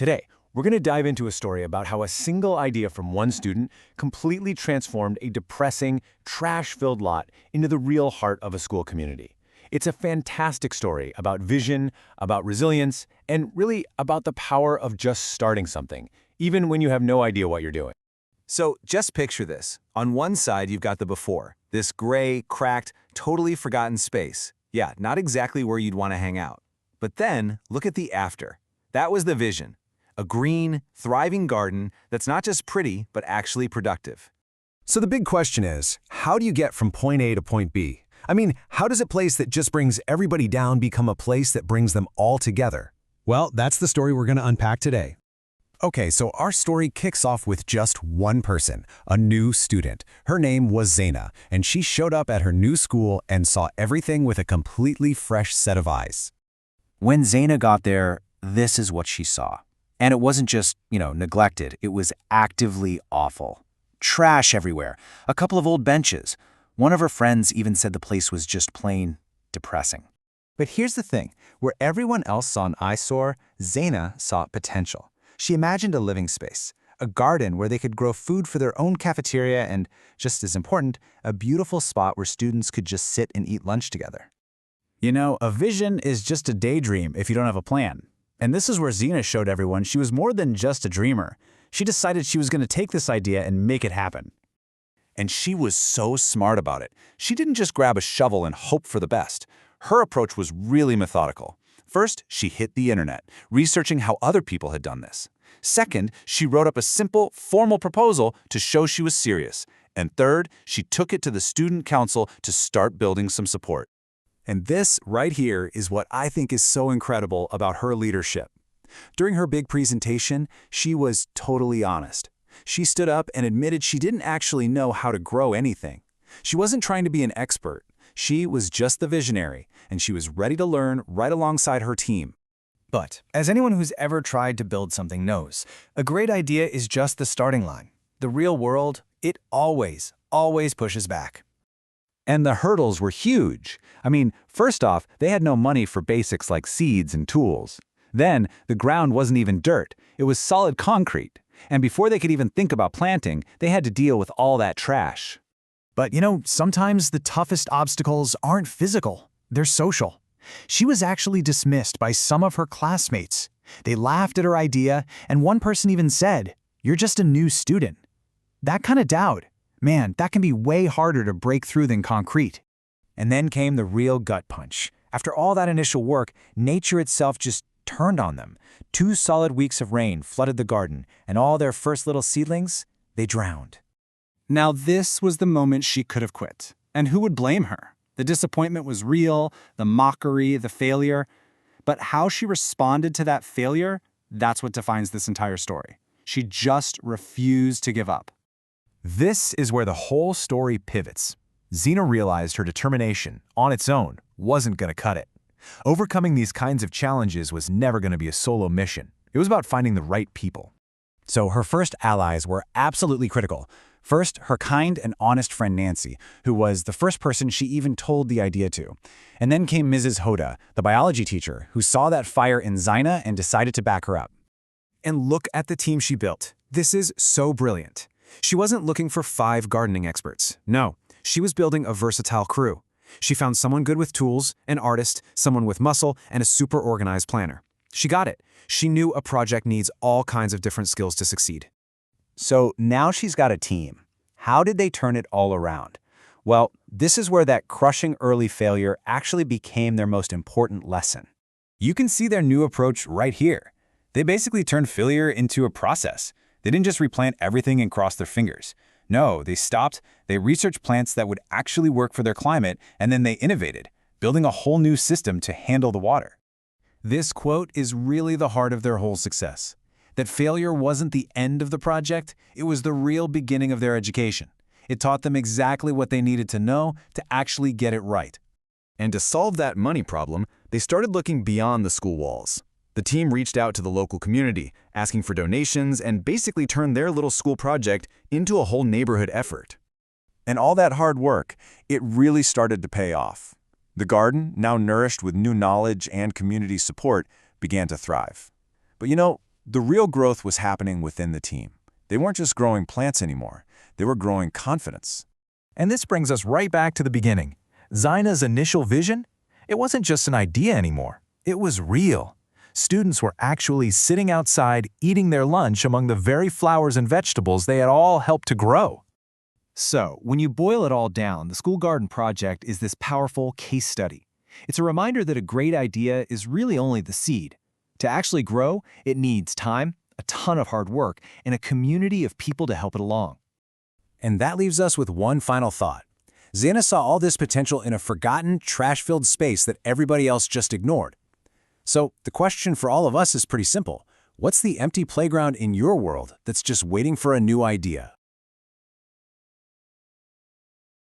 Today, we're going to dive into a story about how a single idea from one student completely transformed a depressing, trash-filled lot into the real heart of a school community. It's a fantastic story about vision, about resilience, and really about the power of just starting something, even when you have no idea what you're doing. So just picture this. On one side, you've got the before, this gray, cracked, totally forgotten space. Yeah, not exactly where you'd want to hang out. But then, look at the after. That was the vision. A green, thriving garden that's not just pretty, but actually productive. So the big question is, how do you get from point A to point B? I mean, how does a place that just brings everybody down become a place that brings them all together? Well, that's the story we're going to unpack today. Okay, so our story kicks off with just one person, a new student. Her name was Zaina, and she showed up at her new school and saw everything with a completely fresh set of eyes. When Zaina got there, this is what she saw. And it wasn't just, neglected. It was actively awful. Trash everywhere. A couple of old benches. One of her friends even said the place was just plain depressing. But here's the thing. Where everyone else saw an eyesore, Zaina saw potential. She imagined a living space, a garden where they could grow food for their own cafeteria and, just as important, a beautiful spot where students could just sit and eat lunch together. A vision is just a daydream if you don't have a plan. And this is where Zaina showed everyone she was more than just a dreamer. She decided she was going to take this idea and make it happen. And she was so smart about it. She didn't just grab a shovel and hope for the best. Her approach was really methodical. First, she hit the internet, researching how other people had done this. Second, she wrote up a simple, formal proposal to show she was serious. And third, she took it to the student council to start building some support. And this right here is what I think is so incredible about her leadership. During her big presentation, she was totally honest. She stood up and admitted she didn't actually know how to grow anything. She wasn't trying to be an expert. She was just the visionary, and she was ready to learn right alongside her team. But, as anyone who's ever tried to build something knows, a great idea is just the starting line. The real world, it always pushes back. And the hurdles were huge. I mean, first off, they had no money for basics like seeds and tools. Then, the ground wasn't even dirt. It was solid concrete. And before they could even think about planting, they had to deal with all that trash. But sometimes the toughest obstacles aren't physical, they're social. She was actually dismissed by some of her classmates. They laughed at her idea, and one person even said, "You're just a new student." That kind of doubt, man, that can be way harder to break through than concrete. And then came the real gut punch. After all that initial work, nature itself just turned on them. 2 solid weeks of rain flooded the garden, and all their first little seedlings, they drowned. Now this was the moment she could have quit. And who would blame her? The disappointment was real, the mockery, the failure. But how she responded to that failure, that's what defines this entire story. She just refused to give up. This is where the whole story pivots. Zaina realized her determination, on its own, wasn't going to cut it. Overcoming these kinds of challenges was never going to be a solo mission. It was about finding the right people. So her first allies were absolutely critical. First, her kind and honest friend Nancy, who was the first person she even told the idea to. And then came Mrs. Hoda, the biology teacher, who saw that fire in Zaina and decided to back her up. And look at the team she built. This is so brilliant. She wasn't looking for 5 gardening experts. No, she was building a versatile crew. She found someone good with tools, an artist, someone with muscle, and a super organized planner. She got it. She knew a project needs all kinds of different skills to succeed. So now she's got a team. How did they turn it all around? Well, this is where that crushing early failure actually became their most important lesson. You can see their new approach right here. They basically turned failure into a process. They didn't just replant everything and cross their fingers. No, they stopped, they researched plants that would actually work for their climate, and then they innovated, building a whole new system to handle the water. This quote is really the heart of their whole success. That failure wasn't the end of the project, it was the real beginning of their education. It taught them exactly what they needed to know to actually get it right. And to solve that money problem, they started looking beyond the school walls. The team reached out to the local community, asking for donations, and basically turned their little school project into a whole neighborhood effort. And all that hard work, it really started to pay off. The garden, now nourished with new knowledge and community support, began to thrive. But The real growth was happening within the team. They weren't just growing plants anymore. They were growing confidence. And this brings us right back to the beginning. Zaina's initial vision? It wasn't just an idea anymore. It was real. Students were actually sitting outside eating their lunch among the very flowers and vegetables they had all helped to grow. So, when you boil it all down, the School Garden Project is this powerful case study. It's a reminder that a great idea is really only the seed. To actually grow, it needs time, a ton of hard work, and a community of people to help it along. And that leaves us with one final thought. Zaina saw all this potential in a forgotten, trash-filled space that everybody else just ignored. So the question for all of us is pretty simple. What's the empty playground in your world that's just waiting for a new idea?